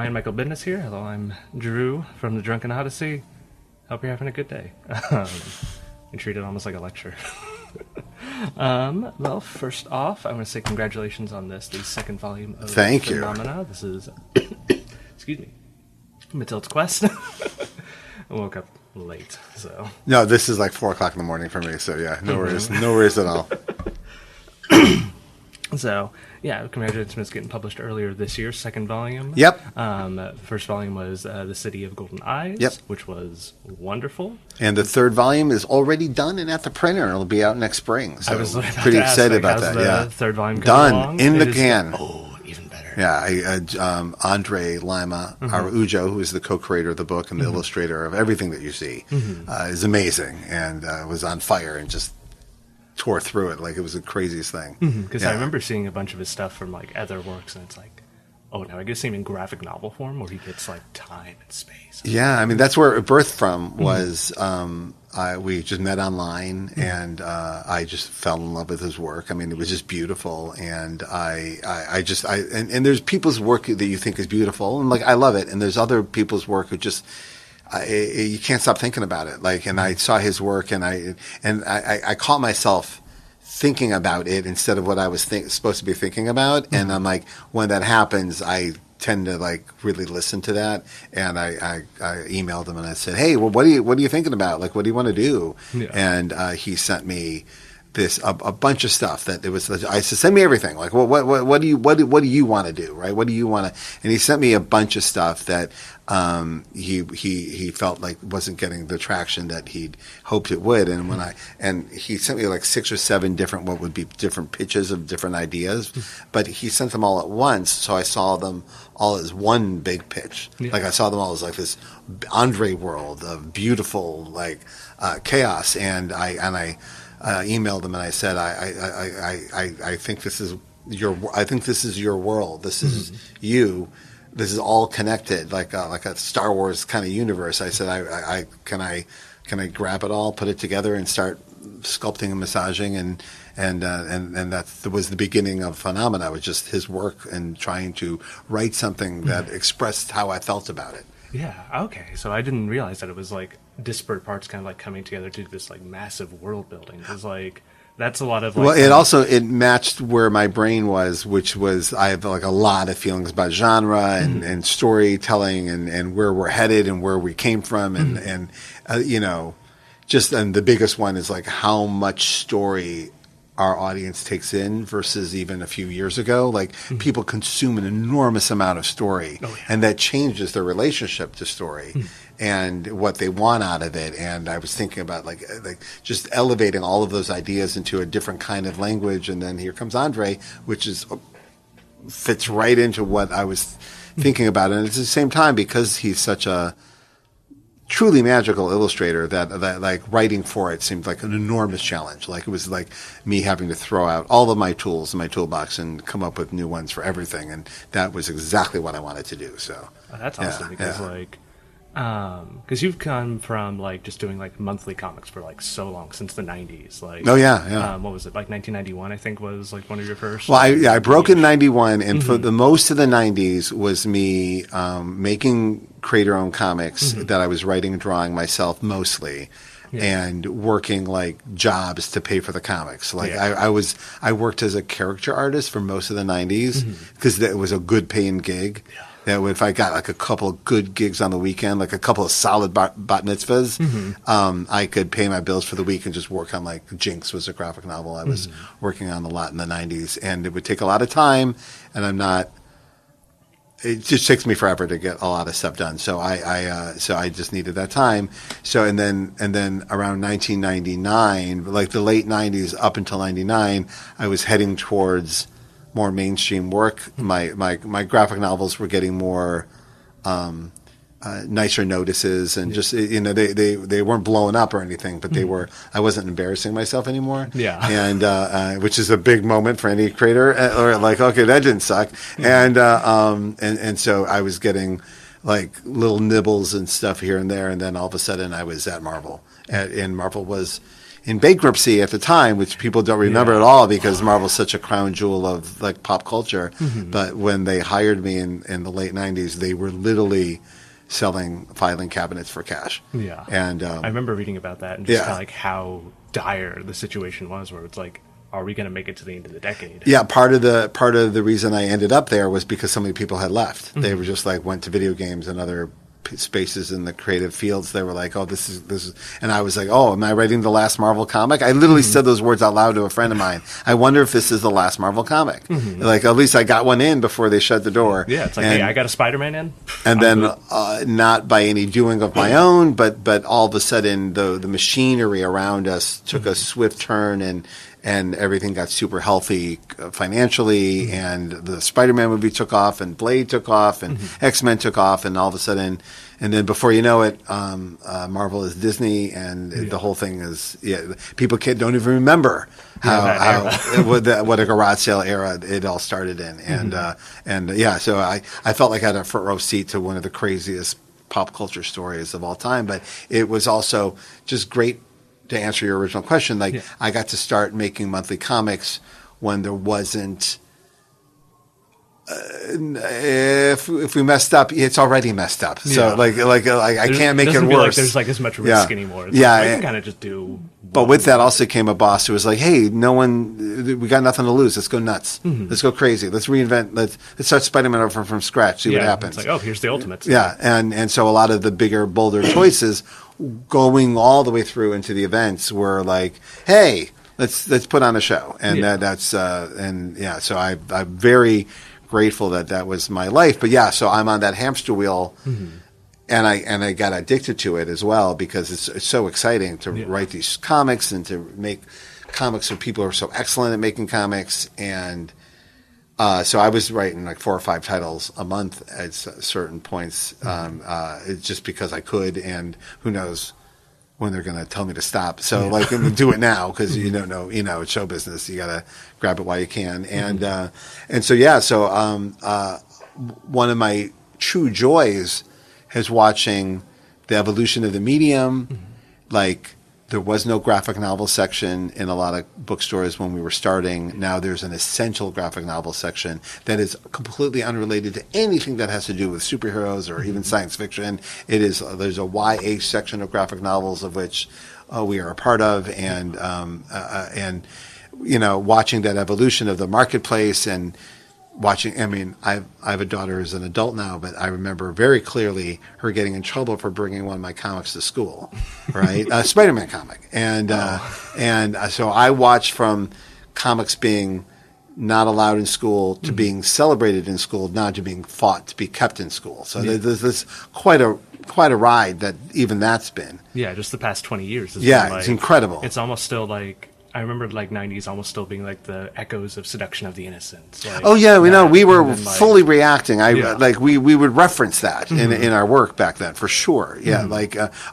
Brian Michael Bendis here. Hello, I'm Drew from the Drunken Odyssey. Hope you're having a good day. I treat it almost like a lecture. Well, first off, I want to say congratulations on the second volume of Phenomena. This is, excuse me, Matilde's Quest. I woke up late, so. No, this is like 4 o'clock in the morning for me, so yeah, no worries at all. So, yeah, congratulations, it's getting published earlier this year, second volume. Yep. First volume was The City of Golden Eyes, yep, which was wonderful. And the third volume is already done and at the printer. It'll be out next spring. So I was pretty excited about that. Yeah, third volume done along? in the can. Even better. Yeah, Andre Lima Araujo, who is the co-creator of the book and the illustrator of everything that you see, is amazing and was on fire and just tore through it like it was the craziest thing. Because I remember seeing a bunch of his stuff from like other works, and it's like, oh, now I get to see him in graphic novel form where he gets like time and space. Yeah, I mean that's where it birthed from. Was we just met online, and I just fell in love with his work. I mean, it was just beautiful, and and there's people's work that you think is beautiful, and like I love it, and there's other people's work who just. You can't stop thinking about it. Like, and I saw his work, and I caught myself thinking about it instead of what I was supposed to be thinking about. And I'm like, when that happens, I tend to like really listen to that. And I emailed him and I said, hey, well, what are you thinking about? Like, what do you want to do? Yeah. And he sent me a bunch of stuff that it was. I said, send me everything. Like, what do you want to do? Right? What do you want to? And he sent me a bunch of stuff that he felt like wasn't getting the traction that he'd hoped it would. And he sent me like 6 or 7 different pitches of different ideas, but he sent them all at once. So I saw them all as one big pitch. Yeah. Like I saw them all as like this Andre world of beautiful like chaos. And I emailed him and I said, I think this is your world. This is you. This is all connected, like a Star Wars kind of universe. I said, can I grab it all, put it together, and start sculpting and massaging, and that was the beginning of Phenomena. It was just his work and trying to write something that expressed how I felt about it. Yeah. Okay. So I didn't realize that it was like disparate parts, kind of like coming together to this like massive world building. Because like. That's a lot of like... Well, it matched where my brain was, which was I have like a lot of feelings about genre and storytelling and where we're headed and where we came from and the biggest one is like how much story our audience takes in versus even a few years ago. Like people consume an enormous amount of story, and that changes their relationship to story. And what they want out of it. And I was thinking about like just elevating all of those ideas into a different kind of language. And then here comes Andre, which fits right into what I was thinking about. And at the same time, because he's such a truly magical illustrator that like writing for it seemed like an enormous challenge. Like it was like me having to throw out all of my tools in my toolbox and come up with new ones for everything. And that was exactly what I wanted to do. So that's awesome because like, because you've come from like just doing like monthly comics for like so long since the 90s. Like, what was it, like 1991? I think was like one of your first. Well, I broke in 91, and for the most of the 90s was me making creator-owned comics that I was writing and drawing myself mostly. Yeah. And working like jobs to pay for the comics. Like I worked as a character artist for most of the 90s because that was a good paying gig. Yeah. That if I got like a couple of good gigs on the weekend, like a couple of solid bat mitzvahs, I could pay my bills for the week and just work on like Jinx was a graphic novel I was working on a lot in the 90s. And it would take a lot of time, and it just takes me forever to get a lot of stuff done. So I just needed that time. So and then around 1999, like the late 90s up until 99, I was heading towards more mainstream work. My graphic novels were getting more nicer notices, and just they weren't blowing up or anything, but they were. I wasn't embarrassing myself anymore. Yeah, and which is a big moment for any creator. Or like, okay, that didn't suck. And so I was getting like little nibbles and stuff here and there, and then all of a sudden I was at Marvel, and Marvel was in bankruptcy at the time, which people don't remember at all because Marvel's such a crown jewel of like pop culture. But when they hired me in the late 90s, they were literally selling filing cabinets for cash. Yeah. And I remember reading about that and just kind of like how dire the situation was, where it's like, are we going to make it to the end of the decade? Yeah, part of the reason I ended up there was because so many people had left. They were just like went to video games and other spaces in the creative fields. They were like, oh, this is, and I was like, oh, am I writing the last Marvel comic? I literally said those words out loud to a friend of mine. I wonder if this is the last Marvel comic. Like, at least I got one in before they shut the door. Yeah, it's like, hey, I got a Spider-Man in. And then, not by any doing of my own, but all of a sudden, the machinery around us took a swift turn, and everything got super healthy financially, and the Spider-Man movie took off, and Blade took off, and X-Men took off, and all of a sudden, and then before you know it, Marvel is Disney, and the whole thing is, people don't even remember how what a garage sale era it all started in, and so I felt like I had a front row seat to one of the craziest pop culture stories of all time, but it was also just great. To answer your original question, I got to start making monthly comics when there wasn't. If we messed up, it's already messed up. So I can't make it worse. Like there's like as much risk anymore. It's I can kind of just do. But with that also came a boss who was like, "Hey, we got nothing to lose. Let's go nuts. Let's go crazy. Let's reinvent. Let's start Spider-Man over from scratch. See what happens." It's like, oh, here's the Ultimates. Yeah, and so a lot of the bigger, bolder choices. Going all the way through into the events were like, hey, let's put on a show, and so I'm very grateful that was my life. But so I'm on that hamster wheel, and I got addicted to it as well because it's so exciting to write these comics and to make comics where people are so excellent at making comics. And so I was writing like 4 or 5 titles a month at certain points, just because I could, and who knows when they're going to tell me to stop. So I'm going to do it now because you don't know, it's show business. You got to grab it while you can. And one of my true joys is watching the evolution of the medium, There was no graphic novel section in a lot of bookstores when we were starting. Now there's an essential graphic novel section that is completely unrelated to anything that has to do with superheroes or even science fiction. There's a YA section of graphic novels of which we are a part of, and watching that evolution of the marketplace and watching. I mean, I have a daughter who's an adult now, but I remember very clearly her getting in trouble for bringing one of my comics to school, right? A Spider-Man comic, and so I watched from comics being not allowed in school to being celebrated in school, now to being fought to be kept in school. So there's quite a ride that even that's been. Yeah, just the past 20 years. It's incredible. It's almost still like. I remember 90s almost still being like the echoes of Seduction of the Innocent. We were fully reacting. We would reference that in our work back then for sure. Yeah,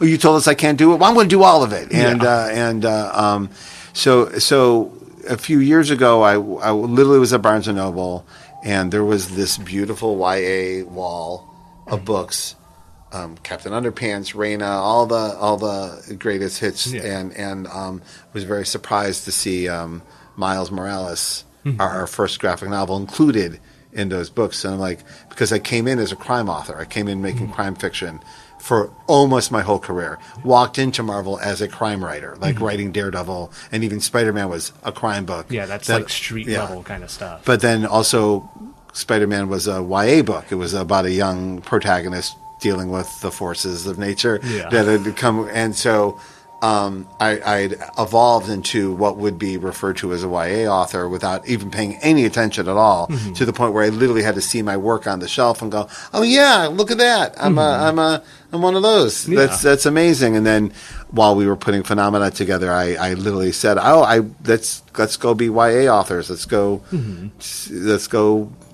you told us I can't do it. Well, I'm going to do all of it. So a few years ago, I literally was at Barnes and Noble, and there was this beautiful YA wall of books. Captain Underpants, Raina, all the greatest hits, and was very surprised to see Miles Morales, our first graphic novel, included in those books. And I'm like, because I came in as a crime author, I came in making crime fiction for almost my whole career. Walked into Marvel as a crime writer, writing Daredevil, and even Spider-Man was a crime book. Yeah, that's like street level kind of stuff. But then also, Spider-Man was a YA book. It was about a young protagonist dealing with the forces of nature that had come, and so I'd evolved into what would be referred to as a YA author without even paying any attention at all, to the point where I literally had to see my work on the shelf and go, "Oh yeah, look at that! I'm one of those. That's amazing." And then while we were putting Phenomena together, I literally said, let's go be YA authors. Let's go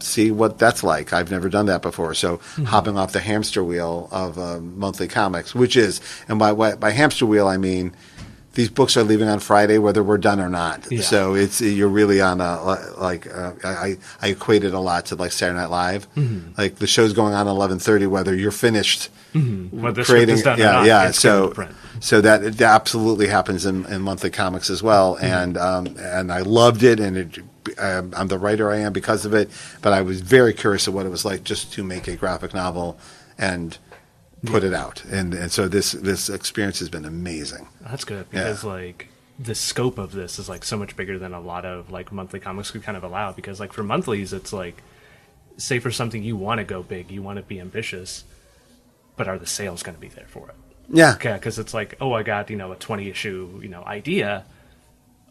see what that's like. I've never done that before. So hopping off the hamster wheel of monthly comics, which is, and by hamster wheel I mean these books are leaving on Friday, whether we're done or not. Yeah. So you're really on I equate it a lot to like Saturday Night Live. Mm-hmm. Like the show's going on at 11:30, whether you're finished whether creating, is done or not, yeah. So that absolutely happens in monthly comics as well, and I loved it, and I'm the writer I am because of it. But I was very curious of what it was like just to make a graphic novel and put it out, and so this experience has been amazing. That's good, because like the scope of this is like so much bigger than a lot of like monthly comics could kind of allow, because like for monthlies it's like, say for something you want to go big, you want to be ambitious, but are the sales going to be there for it? Yeah. Okay, because it's like, oh, I got, a 20 issue, idea.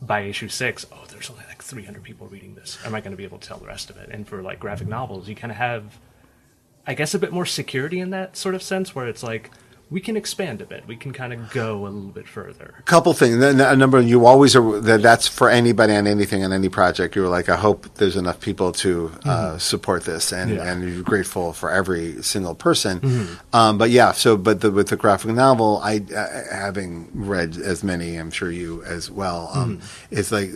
By issue 6, oh, there's only like 300 people reading this. Am I going to be able to tell the rest of it? And for like graphic novels, you kind of have, I guess, a bit more security in that sort of sense, where it's like, we can expand a bit. We can kind of go a little bit further. A couple things. A number, you always are, that's for anybody on anything, on any project. You're like, I hope there's enough people to support this, and you're grateful for every single person. Mm-hmm. With the graphic novel, I having read as many, I'm sure you as well, it's like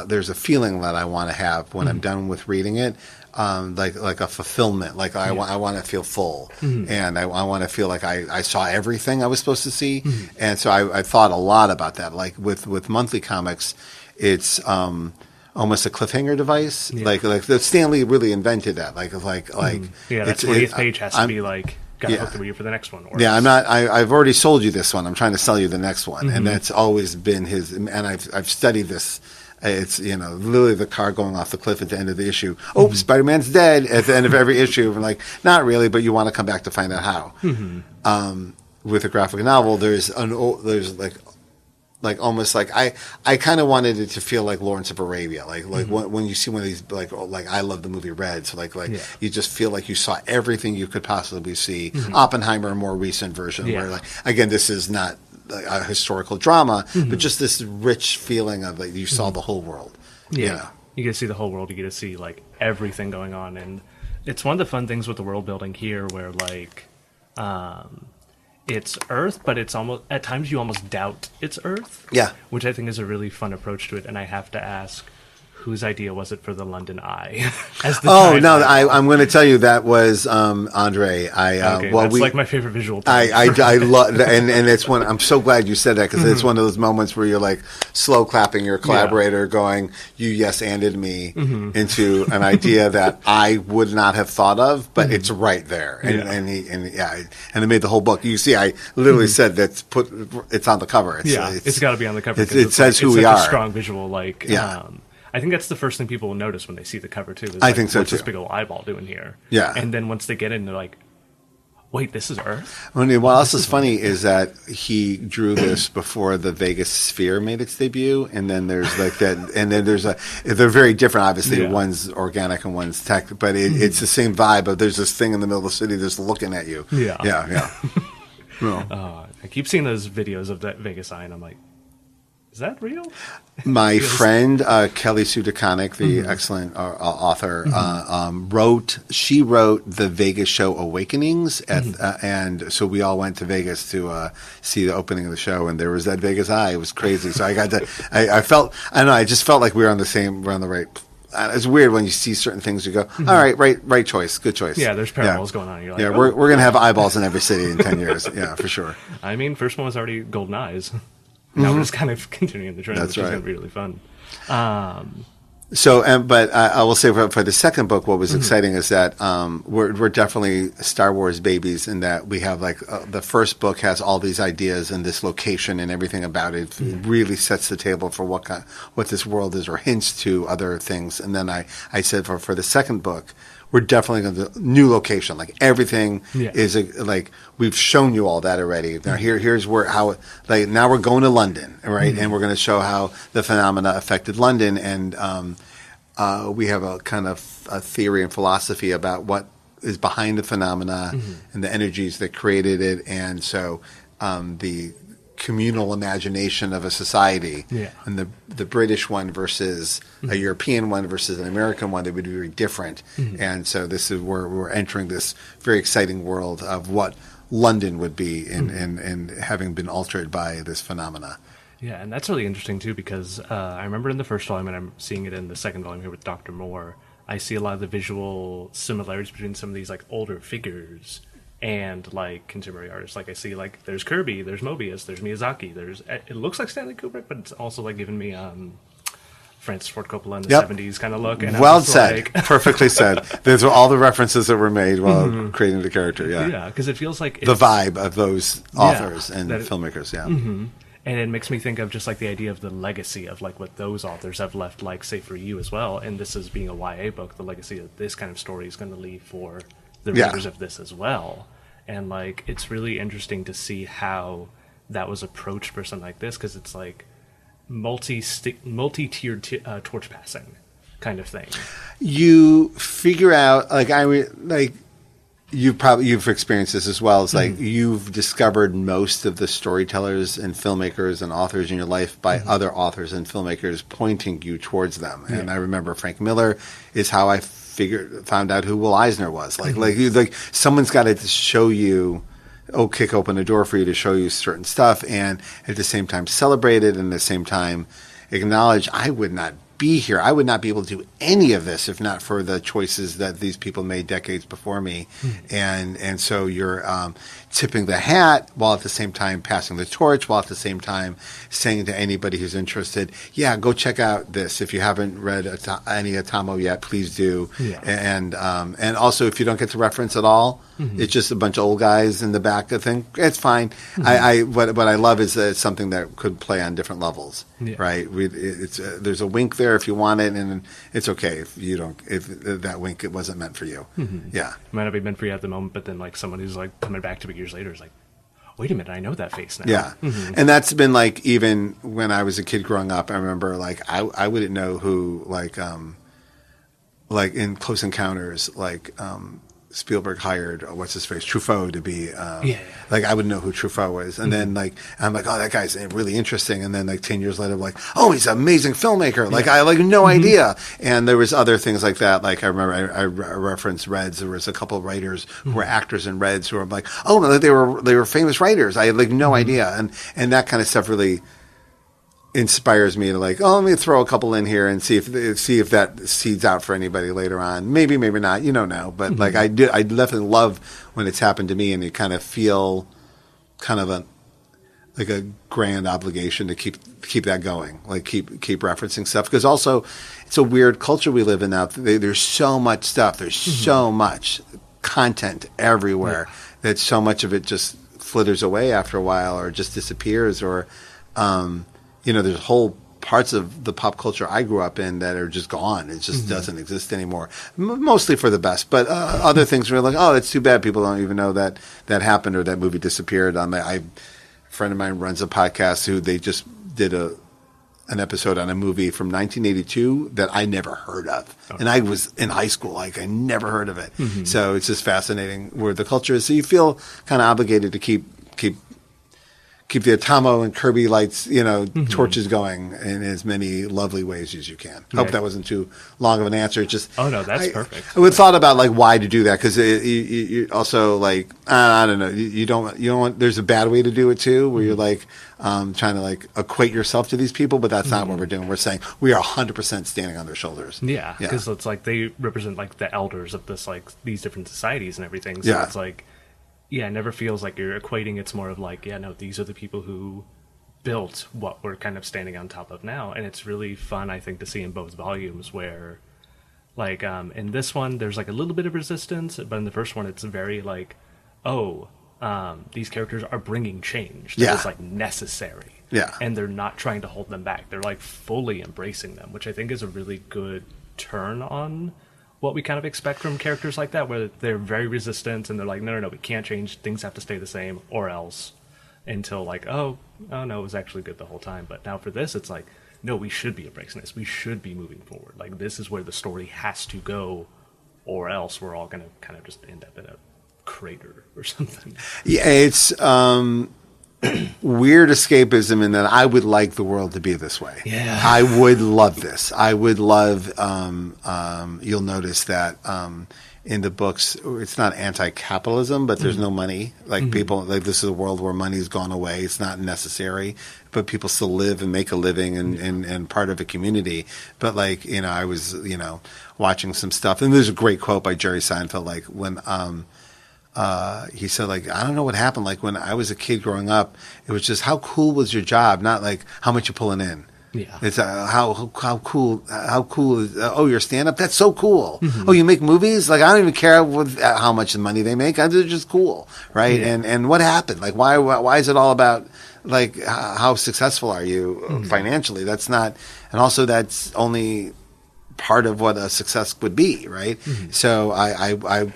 there's a feeling that I want to have when I'm done with reading it. Like a fulfillment, like I want to feel full, and I want to feel like I saw everything I was supposed to see, and so I thought a lot about that. Like with monthly comics, it's almost a cliffhanger device. Like Stanley really invented that. That 20th page has to be like, gotta hook the reader for the next one. I've already sold you this one. I'm trying to sell you the next one, and that's always been his. And I've studied this. It's, literally the car going off the cliff at the end of the issue. Oh, Spider-Man's dead at the end of every issue. I'm like, not really, but you want to come back to find out how. With a graphic novel, there's almost like I kind of wanted it to feel like Lawrence of Arabia, when you see one of these like I love the movie Red, so you just feel like you saw everything you could possibly see. Oppenheimer, a more recent version, where again, this is not a historical drama, but just this rich feeling of like you saw the whole world. You get to see the whole world. You get to see like everything going on, and it's one of the fun things with the world building here, where like it's Earth, but it's almost at times you almost doubt it's Earth. Yeah, which I think is a really fun approach to it. And I have to ask, whose idea was it for the London Eye? I'm going to tell you that was Andre. That's like my favorite visual. I love, and it's one. I'm so glad you said that, because it's one of those moments where you're like slow clapping your collaborator, going, "You yes-anded me into an idea that I would not have thought of, but it's right there." And it made the whole book. You see, I literally said it's on the cover. It's got to be on the cover. It says who we are. A strong visual, I think that's the first thing people will notice when they see the cover too. I think so what's too. This big old eyeball doing here? Yeah. And then once they get in, they're like, "Wait, this is Earth." What else is funny is that he drew this before the Vegas sphere made its debut, and then there's like that, and then they're very different. Obviously, one's organic and one's tech, but it's the same vibe. But there's this thing in the middle of the city that's looking at you. Yeah. I keep seeing those videos of that Vegas Eye, and I'm like, is that real? My friend Kelly Sue DeConnick, the excellent author, wrote the Vegas show Awakenings, and so we all went to Vegas to see the opening of the show, and there was that Vegas Eye. It was crazy. So I got to. I just felt like we're on the right. It's weird when you see certain things. You go, all right, right choice, good choice. Yeah, there's parallels going on. You're like, we're gonna have eyeballs in every city in 10 years. Yeah, for sure. I mean, first one was already golden eyes. Now we're just kind of continuing the trend, which is going to be really fun. But I will say for the second book, what was exciting is that we're definitely Star Wars babies, in that we have the first book has all these ideas and this location and everything about it. It really sets the table for what this world is, or hints to other things. And then I said for the second book, we're definitely going to new location. Like everything is we've shown you all that already. Now here's now we're going to London, right? And we're going to show how the phenomena affected London, and we have a kind of a theory and philosophy about what is behind the phenomena and the energies that created it, and so the communal imagination of a society, and the British one versus a European one versus an American one, they would be very different. And so this is where we're entering this very exciting world of what London would be in having been altered by this phenomena. Yeah, and that's really interesting too because I remember in the first volume, and I'm seeing it in the second volume here with Dr. Moore, I see a lot of the visual similarities between some of these like older figures and like contemporary artists. Like I see like there's Kirby, there's Mobius, there's Miyazaki, there's it looks like Stanley Kubrick, but it's also like giving me Francis Ford Coppola in the 70s kind of look. And well said. Perfectly said. Those are all the references that were made while creating the character. Yeah. Yeah, because it feels like the vibe of those authors and filmmakers. Yeah. Mm-hmm. And it makes me think of just like the idea of the legacy of like what those authors have left, like say for you as well. And this is being a YA book, the legacy of this kind of story is going to leave for the readers of this as well. And like it's really interesting to see how that was approached for something like this, because it's like multi-tiered torch passing kind of thing. You figure out you've experienced this as well. It's like you've discovered most of the storytellers and filmmakers and authors in your life by other authors and filmmakers pointing you towards them. Yeah. And I remember Frank Miller is how I found out who Will Eisner was. Like someone's got to show you, kick open a door for you to show you certain stuff, and at the same time celebrate it, and at the same time acknowledge I would not be here. I would not be able to do any of this if not for the choices that these people made decades before me. And so you're tipping the hat while at the same time passing the torch, while at the same time saying to anybody who's interested, yeah, go check out this. If you haven't read any Atamo yet, please do. Yeah. And also if you don't get the reference at all, it's just a bunch of old guys in the back. I think it's fine. What I love is that it's something that could play on different levels, right? There's a wink there if you want it, and it's okay if you don't. If that wink it wasn't meant for you, yeah, it might not be meant for you at the moment, but then like someone who's like coming back to it years later is like, wait a minute, I know that face now. Yeah, and that's been like even when I was a kid growing up. I remember like I wouldn't know who like in Close Encounters Spielberg hired what's his face Truffaut to be like I would know who Truffaut was, and then like I'm like, oh, that guy's really interesting, and then like 10 years later I'm like, oh, he's an amazing filmmaker, like I like no idea. And there was other things like that, like I remember I referenced Reds. There was a couple of writers who were actors in Reds who were like, oh, they were famous writers, I had like no idea, and that kind of stuff really inspires me to like, oh, let me throw a couple in here and see if that seeds out for anybody later on. Maybe not. You don't know. But like I definitely love when it's happened to me, and you kind of feel kind of a grand obligation to keep that going, like keep referencing stuff, because also it's a weird culture we live in now. There's so much stuff. There's so much content everywhere that so much of it just flitters away after a while, or just disappears, or there's whole parts of the pop culture I grew up in that are just gone. It just doesn't exist anymore. Mostly for the best, but other things were like, oh, it's too bad people don't even know that happened, or that movie disappeared. A friend of mine runs a podcast who they just did an episode on a movie from 1982 that I never heard of. And I was in high school, like I never heard of it. So it's just fascinating where the culture is. So you feel kind of obligated to keep the Atamo and Kirby lights, torches going in as many lovely ways as you can. Right. Hope that wasn't too long of an answer. It's just that's perfect. I would thought about like why to do that, because you also like I don't know, you don't want, there's a bad way to do it too, where you're like trying to like equate yourself to these people, but that's not what we're doing. We're saying we are 100% standing on their shoulders. Yeah, because it's like they represent like the elders of this, like these different societies and everything. So it's like, it never feels like you're equating. It's more of like, these are the people who built what we're kind of standing on top of now. And it's really fun, I think, to see in both volumes where, like, in this one, there's like a little bit of resistance, but in the first one, it's very like, these characters are bringing change that is like necessary. Yeah. And they're not trying to hold them back. They're like fully embracing them, which I think is a really good turn on what we kind of expect from characters like that, where they're very resistant and they're like, no, we can't change. Things have to stay the same or else, until like, oh no, it was actually good the whole time. But now for this, it's like, no, we should be embracing this. We should be moving forward. Like, this is where the story has to go, or else we're all going to kind of just end up in a crater or something. Yeah, it's weird escapism in that I would like the world to be this way. Yeah. I would love this. I would love, you'll notice that in the books, it's not anti-capitalism, but there's no money. Like people, like this is a world where money's gone away. It's not necessary, but people still live and make a living and part of a community. But like, you know, I was, you know, watching some stuff, and there's a great quote by Jerry Seinfeld, like when, he said, like, I don't know what happened. Like when I was a kid growing up, it was just how cool was your job, not like how much you're pulling in. Yeah. It's how cool is you're a stand up, that's so cool. Oh, you make movies, like I don't even care how much money they make, they're just cool, right? And what happened, like why is it all about like how successful are you financially? That's not, and also that's only part of what a success would be, right? So I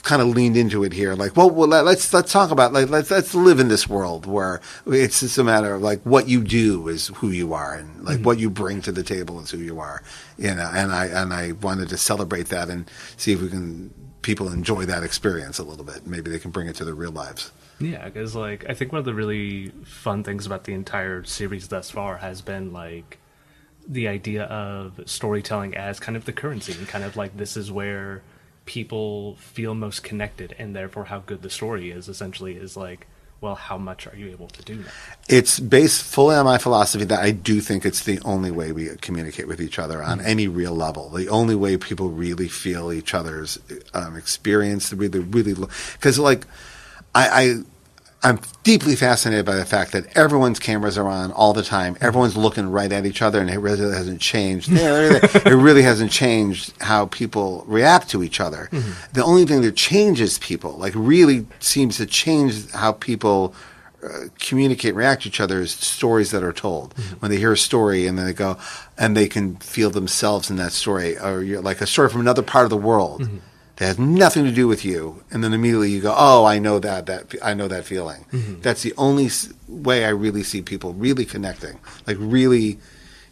kind of leaned into it here, like, well, let's talk about, like, let's live in this world where it's just a matter of like what you do is who you are, and like what you bring to the table is who you are, you know. And I wanted to celebrate that and see if people enjoy that experience a little bit. Maybe they can bring it to their real lives. Yeah, because like I think one of the really fun things about the entire series thus far has been like the idea of storytelling as kind of the currency, and kind of like this is where people feel most connected, and therefore how good the story is essentially is like, well, how much are you able to do now? It's based fully on my philosophy that I do think it's the only way we communicate with each other on any real level. The only way people really feel each other's experience, really, because like I'm deeply fascinated by the fact that everyone's cameras are on all the time. Everyone's looking right at each other, and it really hasn't changed. It really hasn't changed how people react to each other. The only thing that changes people, like really seems to change how people communicate, react to each other, is stories that are told. When they hear a story and then they go, and they can feel themselves in that story, or you're like a story from another part of the world. That has nothing to do with you, and then immediately you go, "Oh, I know that I know that feeling." That's the only way I really see people really connecting, like really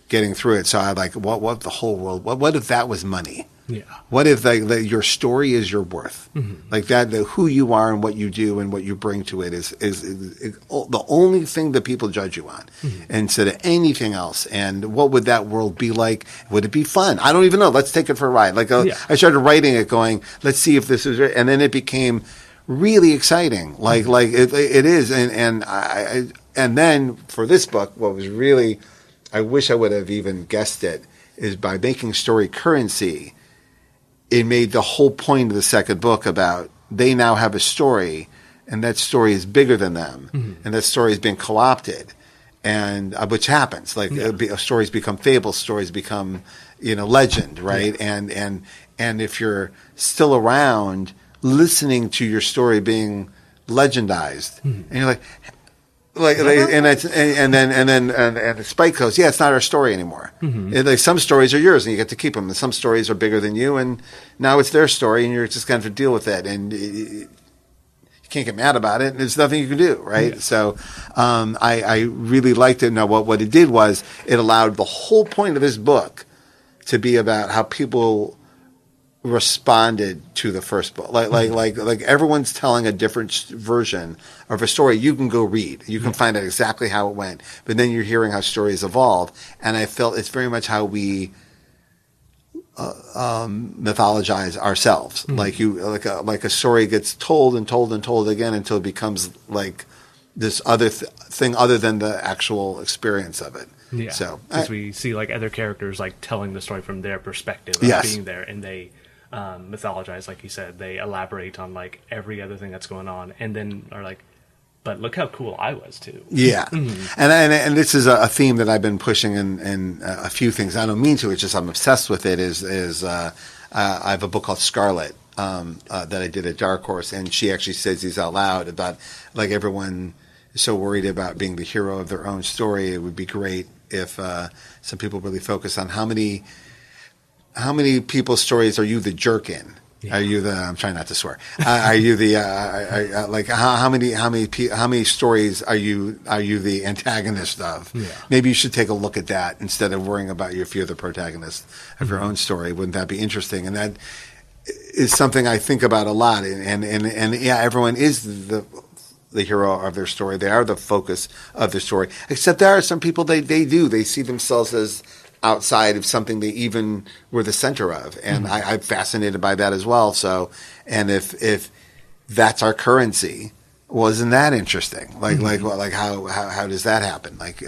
getting through it. So I like, what the whole world? What if that was money? Yeah. What if your story is your worth? Like that, who you are and what you do and what you bring to it is the only thing that people judge you on, instead of anything else. And what would that world be like? Would it be fun? I don't even know. Let's take it for a ride. Like I started writing it, going, let's see if this is right, and then it became really exciting. Like it is, and then for this book, what was really, I wish I would have even guessed it, is by making story currency. It made the whole point of the second book about they now have a story, and that story is bigger than them, and that story has been co-opted, and which happens. Like stories become fables, stories become, you know, legend, right? And if you're still around, listening to your story being legendized, and you're like. And then Spike goes, yeah, it's not our story anymore. And like some stories are yours, and you get to keep them. And some stories are bigger than you, and now it's their story, and you're just going to deal with it. And you can't get mad about it. And there's nothing you can do, right? So I really liked it. Now, what it did was it allowed the whole point of this book to be about how people responded to the first book. Like everyone's telling a different version of a story. You can go read. You can find out exactly how it went. But then you're hearing how stories evolve. And I felt it's very much how we mythologize ourselves. Like a story gets told and told and told again until it becomes like this other thing other than the actual experience of it. Yeah. So because we see like other characters like telling the story from their perspective of being there, and they mythologize, like you said. They elaborate on like every other thing that's going on, and then are like, but look how cool I was too. Yeah. And this is a theme that I've been pushing in a few things. I don't mean to, it's just I'm obsessed with it, I have a book called Scarlet that I did at Dark Horse, and she actually says these out loud about like everyone is so worried about being the hero of their own story. It would be great if some people really focus on how many people's stories are you the jerk in? Yeah. Are you the? I'm trying not to swear. Are you the? Like how many stories are you the antagonist of? Yeah. Maybe you should take a look at that instead of worrying about if you're the protagonist of your own story. Wouldn't that be interesting? And that is something I think about a lot. And yeah, everyone is the hero of their story. They are the focus of their story. Except there are some people they see themselves as outside of something they even were the center of. And I'm fascinated by that as well. So, and if that's our currency, wasn't that interesting? Like how does that happen? Like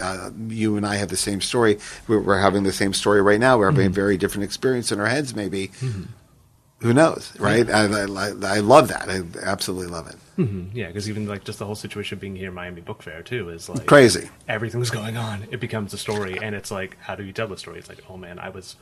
you and I have the same story. We're having the same story right now. We're having a very different experience in our heads, maybe. Who knows, right? I love that. I absolutely love it. Yeah, because even like just the whole situation being here, Miami Book Fair too, is like crazy. Everything's going on. It becomes a story, and it's like, how do you tell the story? It's like, oh man, I was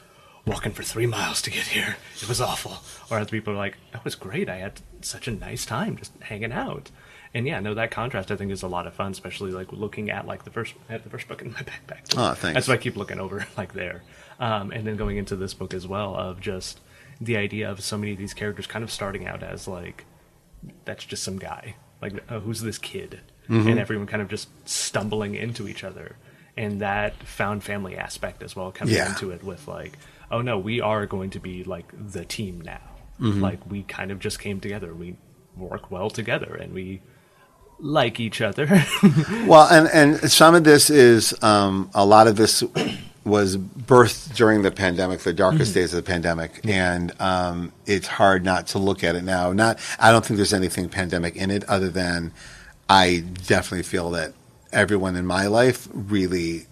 walking for 3 miles to get here. It was awful. Or other people are like, that was great. I had such a nice time just hanging out. And yeah, no, that contrast I think is a lot of fun, especially like looking at like I have the first book in my backpack. Oh, thanks. That's why I keep looking over like there. And then going into this book as well of just the idea of so many of these characters kind of starting out as like, that's just some guy. Like, who's this kid? And everyone kind of just stumbling into each other. And that found family aspect as well coming into it with like, oh no, we are going to be like the team now. Like we kind of just came together. We work well together and we like each other. Well, and some of this is a lot of this was birthed during the pandemic, the darkest days of the pandemic, and it's hard not to look at it now. I don't think there's anything pandemic in it, other than I definitely feel that everyone in my life really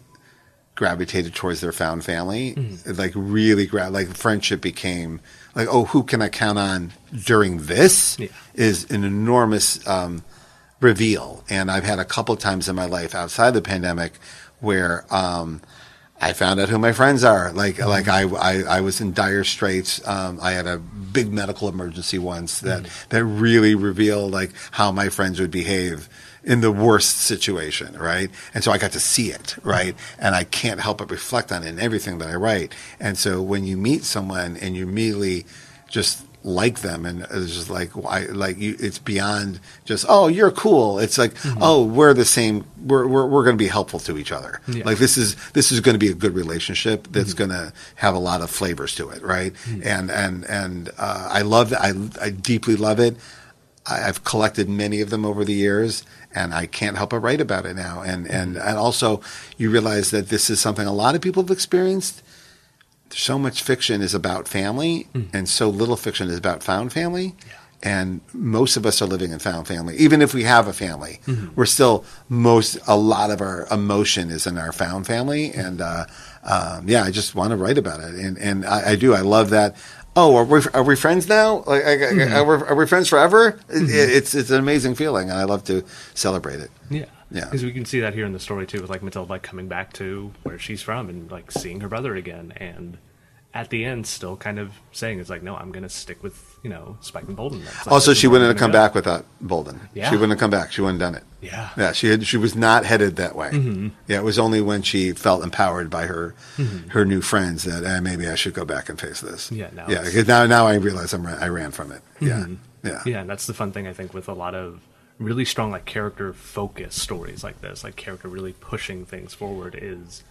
gravitated towards their found family. Like really, like friendship became like, oh, who can I count on during this? Is an enormous reveal. And I've had a couple times in my life outside the pandemic where I found out who my friends are. Like I was in dire straits. I had a big medical emergency once that really revealed like how my friends would behave in the worst situation, right? And so I got to see it, right? And I can't help but reflect on it in everything that I write. And so when you meet someone and you immediately just like them, and it's just like it's beyond just, oh, you're cool. It's like, oh, we're the same. We're going to be helpful to each other. Like this is going to be a good relationship that's going to have a lot of flavors to it, right? And I love that. I deeply love it. I've collected many of them over the years, and I can't help but write about it now. And also, you realize that this is something a lot of people have experienced. So much fiction is about family, and so little fiction is about found family. And most of us are living in found family. Even if we have a family, we're still a lot of our emotion is in our found family. And I just want to write about it. And I do. I love that. Oh, are we friends now? Like, are we friends forever? It's an amazing feeling, and I love to celebrate it. Yeah, because we can see that here in the story too, with like Matilde like coming back to where she's from and like seeing her brother again, and at the end still kind of saying it's like, no, I'm going to stick with Spike and Bolden. Like, also, she wouldn't have come back without Bolden. Yeah. She wouldn't have come back. She wouldn't have done it. Yeah. She was not headed that way. Yeah, it was only when she felt empowered by her new friends that maybe I should go back and face this. Because now I realize I ran from it. Yeah, and that's the fun thing I think with a lot of really strong like character focused stories like this, like character really pushing things forward, is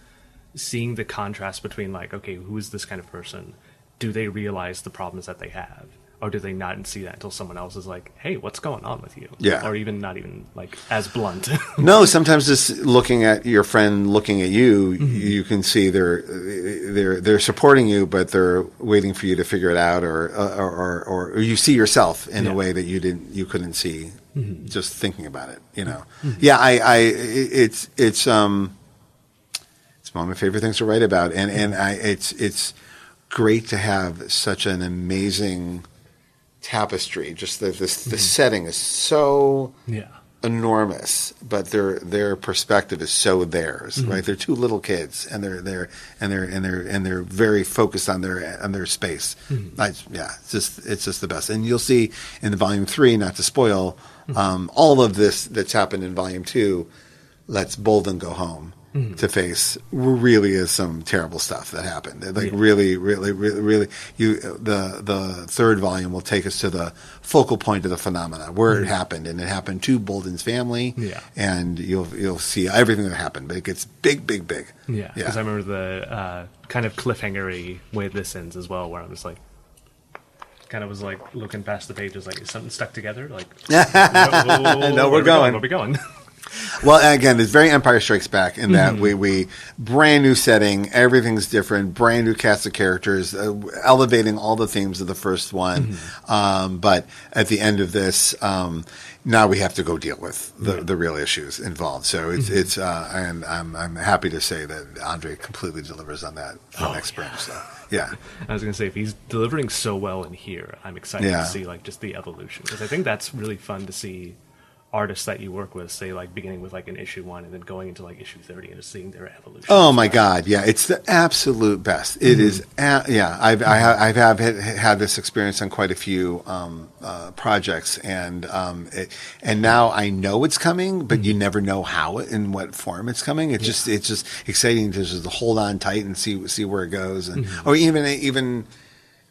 seeing the contrast between like, okay, who is this kind of person? Do they realize the problems that they have? Or do they not see that until someone else is like, hey, what's going on with you? Yeah. Or even not even like as blunt. No, sometimes just looking at your friend looking at you, you can see they're supporting you, but they're waiting for you to figure it out, or you see yourself in a way that you couldn't see just thinking about it. Yeah, it's one of my favorite things to write about, and it's great to have such an amazing tapestry. Just the setting is so enormous, but their perspective is so theirs, right? They're two little kids, and they're very focused on their space. It's just the best. And you'll see in the volume 3, not to spoil, all of this that's happened in volume 2 lets Bolden go home to face really is some terrible stuff that happened. Like really, the third volume will take us to the focal point of the phenomena where it happened, and it happened to Bolden's family. And you'll see everything that happened, but it gets big. Yeah, because I remember the kind of cliffhanger-y way this ends as well, where I'm just like, kind of was like looking past the pages, like, is something stuck together? Like, no, we're going. Where are we going? Well, again, it's very Empire Strikes Back in that we brand new setting, everything's different, brand new cast of characters, elevating all the themes of the first one. But at the end of this, now we have to go deal with the real issues involved. So it's and I'm happy to say that Andre completely delivers on that for next spring. So yeah, I was going to say, if he's delivering so well in here, I'm excited to see like just the evolution, because I think that's really fun to see artists that you work with, say, like beginning with like an issue 1 and then going into like issue 30 and just seeing their evolution. Oh my God, yeah, it's the absolute best. It is, yeah. I've had this experience on quite a few projects, and now I know it's coming, but you never know how, in what form it's coming. It's just exciting to just hold on tight and see where it goes, and or even.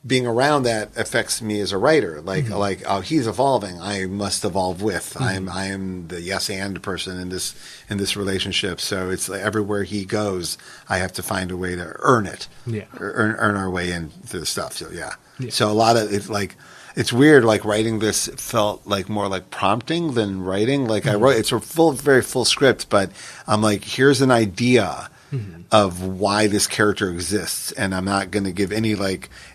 Being around that affects me as a writer. Like, oh, he's evolving, I must evolve with. I am the yes and person in this relationship. So it's like everywhere he goes, I have to find a way to earn it. Yeah, earn our way into the stuff. So yeah. So a lot of it's like. It's weird, like writing this felt like more like prompting than writing. Like I wrote, it's a very full script, but I'm like, here's an idea of why this character exists, and I'm not going to give any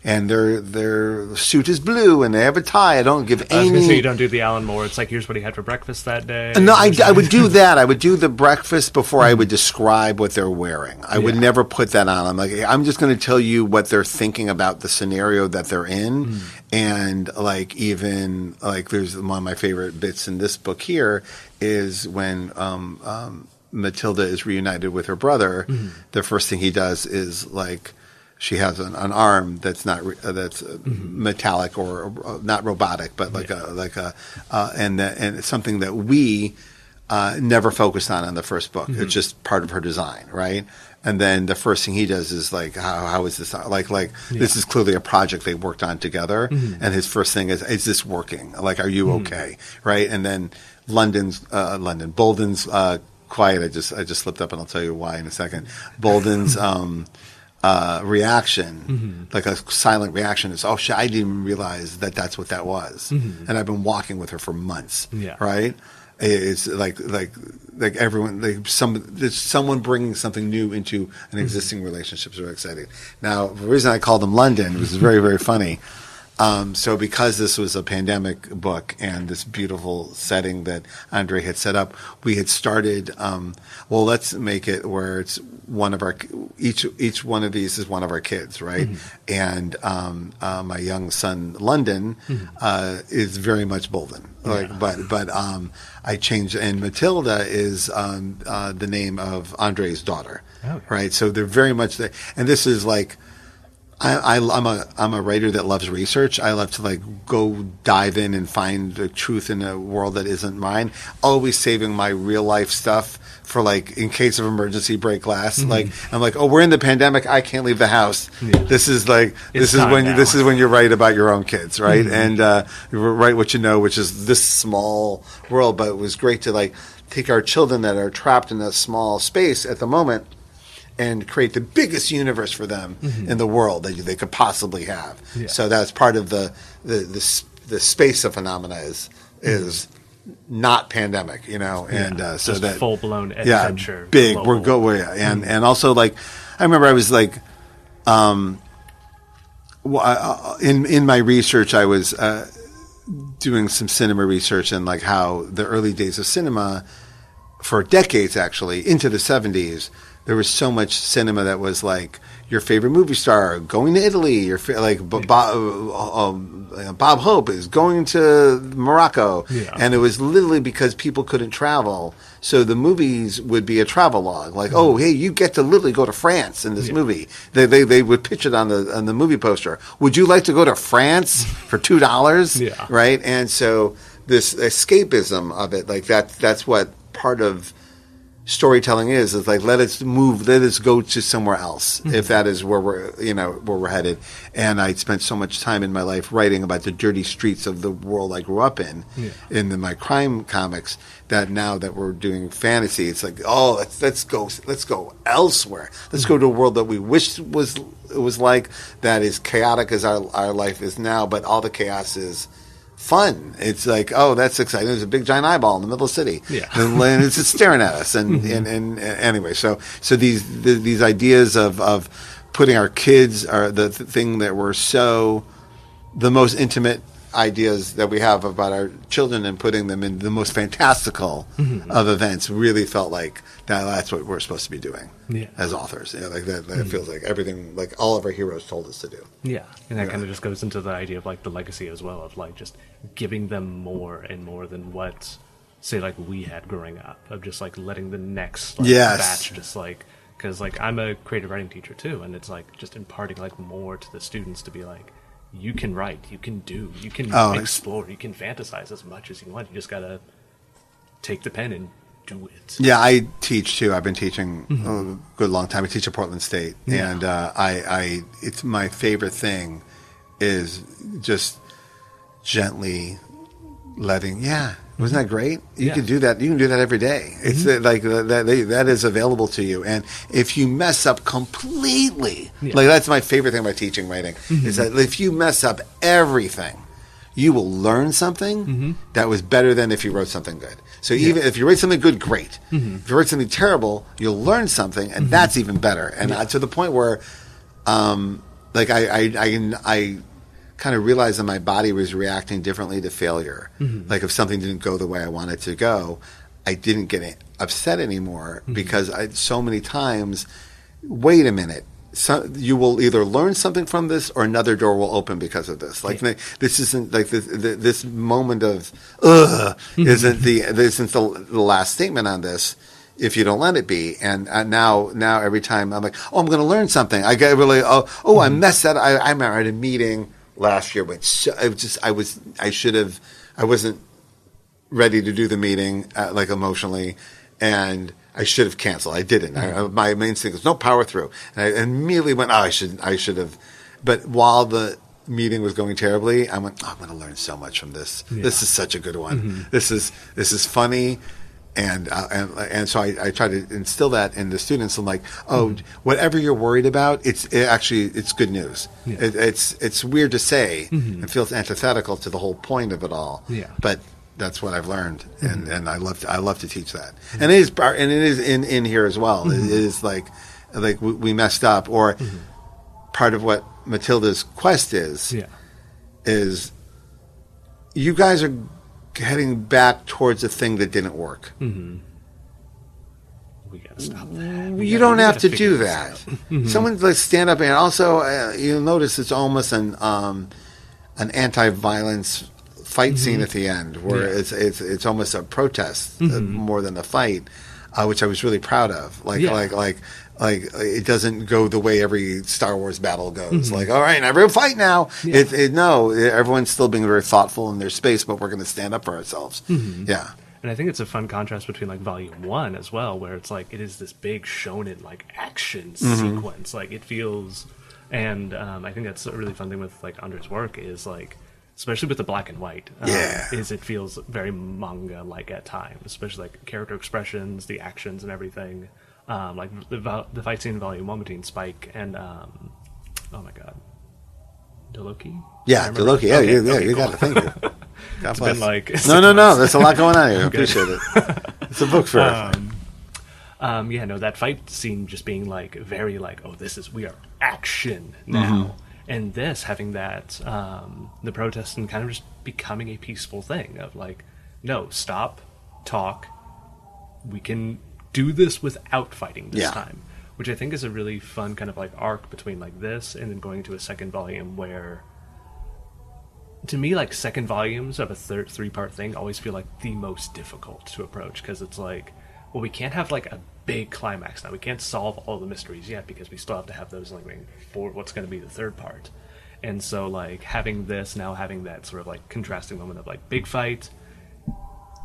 and their suit is blue and they have a tie. I don't give any. I was going to say, you don't do the Alan Moore. It's like, here's what he had for breakfast that day. No, I would do that. I would do the breakfast before I would describe what they're wearing. I would never put that on. I'm like, I'm just going to tell you what they're thinking about the scenario that they're in. And even there's one of my favorite bits in this book here is when Matilde is reunited with her brother. The first thing he does is she has an arm that's not that's metallic or not robotic, but and it's something that we never focused on in the first book. It's just part of her design, right? And then the first thing he does is how is this this is clearly a project they worked on together. And his first thing is this working? Are you okay? Right? And then Bolden's quiet. I just slipped up, and I'll tell you why in a second. Bolden's reaction, like a silent reaction, is, oh shit, I didn't even realize that's what that was. And I've been walking with her for months. Yeah. Right? It's like everyone, there's someone bringing something new into an existing relationship. Is very exciting. Now, the reason I called him London was very, very funny. So because this was a pandemic book and this beautiful setting that Andre had set up, we had started, let's make it where it's one of our, each one of these is one of our kids, right? And my young son, London, is very much Bolden. But I changed, and Matilde is the name of Andre's daughter, right? So they're very much there. And this is I'm a writer that loves research. I love to go dive in and find the truth in a world that isn't mine. Always saving my real life stuff for in case of emergency, break glass. I'm oh, we're in the pandemic. I can't leave the house. Yeah. This is when you write about your own kids, right? And you write what you know, which is this small world. But it was great to take our children that are trapped in a small space at the moment and create the biggest universe for them in the world that they could possibly have. Yeah. So that's part of the space of phenomena is not pandemic, and so that full blown adventure, big. And also I remember I was in my research I was doing some cinema research and how the early days of cinema for decades actually into the 70s. There was so much cinema that was your favorite movie star going to Italy. Bob Hope is going to Morocco, and it was literally because people couldn't travel. So the movies would be a travelogue, oh, hey, you get to literally go to France in this movie. They would pitch it on the movie poster. Would you like to go to France for $2? Yeah. Right, and so this escapism of it, that's what part of storytelling is let us go to somewhere else if that is where we're headed. And I spent so much time in my life writing about the dirty streets of the world I grew up in my crime comics, that now that we're doing fantasy, it's let's go elsewhere. Let's go to a world that we wish was that is chaotic as our life is now, but all the chaos is fun. It's like, oh, that's exciting. There's a big giant eyeball in the middle of the city. Yeah. And it's just staring at us. And anyway, so these ideas of putting our kids are the thing that we're the most intimate ideas that we have about our children and putting them in the most fantastical of events really felt like that's what we're supposed to be doing as authors. Like that feels like everything, like all of our heroes told us to do. Yeah, and that kind of just goes into the idea of like the legacy as well, of like just giving them more and more than what, say, like we had growing up, of just like letting the next batch just like, because like I'm a creative writing teacher too, and it's like just imparting like more to the students to be like, you can write, you can do, you can explore, you can fantasize as much as you want. You just gotta take the pen and do it. Yeah, I teach too. I've been teaching a good long time. I teach at Portland State, and I it's my favorite thing is just gently letting. Yeah, wasn't that great? You can do that. You can do that every day. It's like that is available to you. And if you mess up completely, like that's my favorite thing about teaching writing is that if you mess up everything, you will learn something that was better than if you wrote something good. So even if you write something good, great. If you write something terrible, you'll learn something, and that's even better. And to the point where, like I kind of realized that my body was reacting differently to failure. Like if something didn't go the way I wanted to go, I didn't get upset anymore because so many times, wait a minute. So you will either learn something from this, or another door will open because of this. Like this isn't like this moment of isn't the last statement on this. If you don't let it be, and now every time I'm like, oh, I'm going to learn something. I get really I messed that. I'm at a meeting last year, but I wasn't ready to do the meeting like emotionally, and I should have canceled. I didn't. My main instinct was no, power through. And I immediately went, I should have. But while the meeting was going terribly, I went, I'm going to learn so much from this. Yeah. This is such a good one. This is funny. And so I try to instill that in the students. I'm like, whatever you're worried about, it's good news. Yeah. It's weird to say and feels antithetical to the whole point of it all. Yeah. But that's what I've learned, and I love to teach that. And it is in here as well. It is like we messed up, or part of what Matilda's quest is you guys are heading back towards a thing that didn't work. We gotta stop that. You don't have to do that. Someone like stand up, and also you'll notice it's almost an anti-violence fight scene at the end, where it's almost a protest more than a fight, which I was really proud of. Like it doesn't go the way every Star Wars battle goes. Like, all right, everyone fight now. No, everyone's still being very thoughtful in their space, but we're going to stand up for ourselves. Yeah. And I think it's a fun contrast between like Volume 1 as well, where it's like it is this big shonen like action sequence. Like it feels, and I think that's a really fun thing with like Andre's work is like, especially with the black and white, is it feels very manga-like at times, especially like character expressions, the actions and everything. Like the fight scene in Volume 1 between Spike and, oh my god, Deloki? Yeah, Deloki, you got it, thank you. It's been like... No, there's a lot going on here, I appreciate it. It's a book for that fight scene just being like, very like, we are action now. And this, having that, the protest and kind of just becoming a peaceful thing of like, no, stop, talk, we can do this without fighting this time. Which I think is a really fun kind of like arc between like this and then going to a second volume where, to me, like second volumes of a three-part thing always feel like the most difficult to approach, because it's like, well, we can't have like a big climax now. We can't solve all the mysteries yet because we still have to have those lingering for what's going to be the third part. And so like having this, now having that sort of like contrasting moment of like big fight,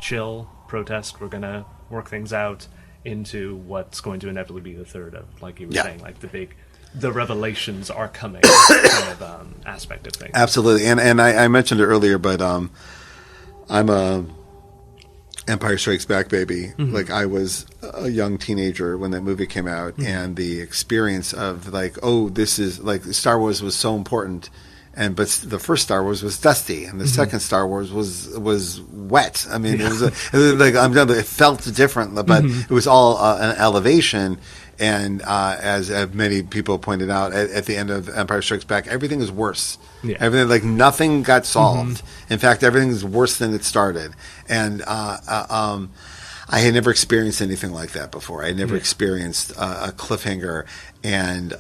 chill, protest, we're going to work things out, into what's going to inevitably be the third of, like you were saying, like the revelations are coming kind of aspect of things. Absolutely. And I mentioned it earlier, but I'm a Empire Strikes Back baby. Like I was a young teenager when that movie came out, and the experience of like, this is like Star Wars was so important but the first Star Wars was dusty, and the second Star Wars was wet. I mean, it was like it felt different, but it was all an elevation. And as many people pointed out, at the end of Empire Strikes Back, everything is worse. Yeah. Everything, like nothing got solved. In fact, everything is worse than it started. And I had never experienced anything like that before. I had never experienced a cliffhanger, and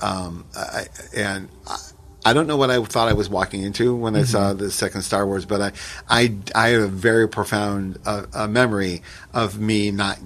I don't know what I thought I was walking into when I saw the second Star Wars, but I had a very profound memory of me not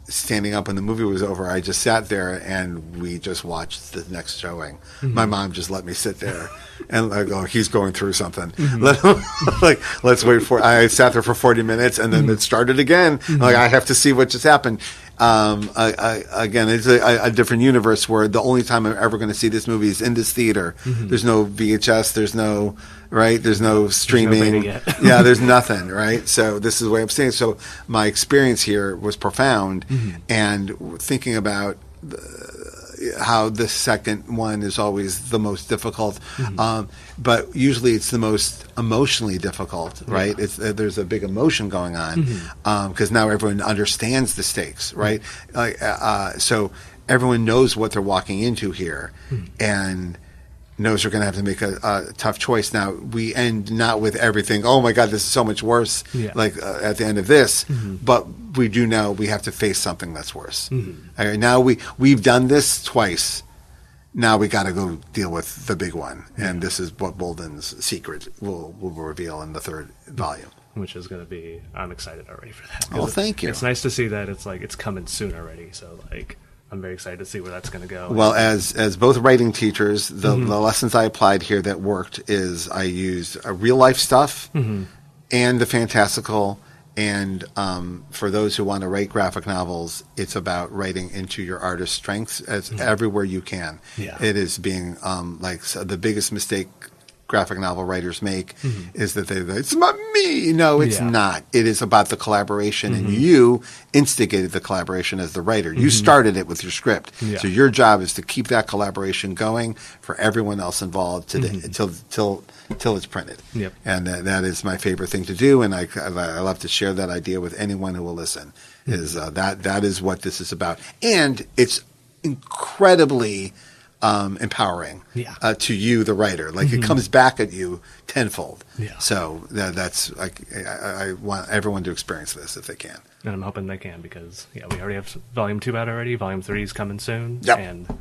standing up when the movie was over. I just sat there and we just watched the next showing. My mom just let me sit there and like, oh, he's going through something. Let's wait for. I sat there for 40 minutes and then it started again. Like I have to see what just happened. Again, it's a different universe where the only time I'm ever going to see this movie is in this theater. There's no VHS. There's no There's no streaming. Yeah, there's nothing. Right. So this is the way I'm saying. So my experience here was profound, and thinking about how the second one is always the most difficult, but usually it's the most emotionally difficult, right? There's a big emotion going on because now everyone understands the stakes, right? So everyone knows what they're walking into here, and knows they're going to have to make a tough choice. Now, we end not with everything, oh my God, this is so much worse, at the end of this, but we do know we have to face something that's worse. Now we've done this twice. Now we got to go deal with the big one. And this is what Bolden's secret will reveal in the third volume. Which is going to be, I'm excited already for that. Oh, thank you. It's nice to see that it's coming soon already. So I'm very excited to see where that's going to go. Well, as both writing teachers, the lessons I applied here that worked is I used real life stuff and the fantastical. And for those who want to write graphic novels, it's about writing into your artist's strengths as everywhere you can. Yeah. It is being the biggest mistake graphic novel writers make is that it's about me. No, it's not. It is about the collaboration, and you instigated the collaboration as the writer. You started it with your script. So your job is to keep that collaboration going for everyone else involved till it's printed. Yep. And that is my favorite thing to do, and I love to share that idea with anyone who will listen. Is that is what this is about, and it's incredibly empowering to you, the writer. Like it comes back at you tenfold. Yeah. So that's like I want everyone to experience this if they can. And I'm hoping they can because we already have Volume 2 out already. Volume 3 is coming soon. Yep. And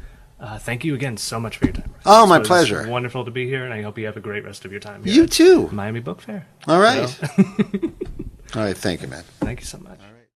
thank you again so much for your time. Oh, my pleasure. It's wonderful to be here, and I hope you have a great rest of your time here You too. Miami Book Fair. All right. All right. Thank you, man. Thank you so much.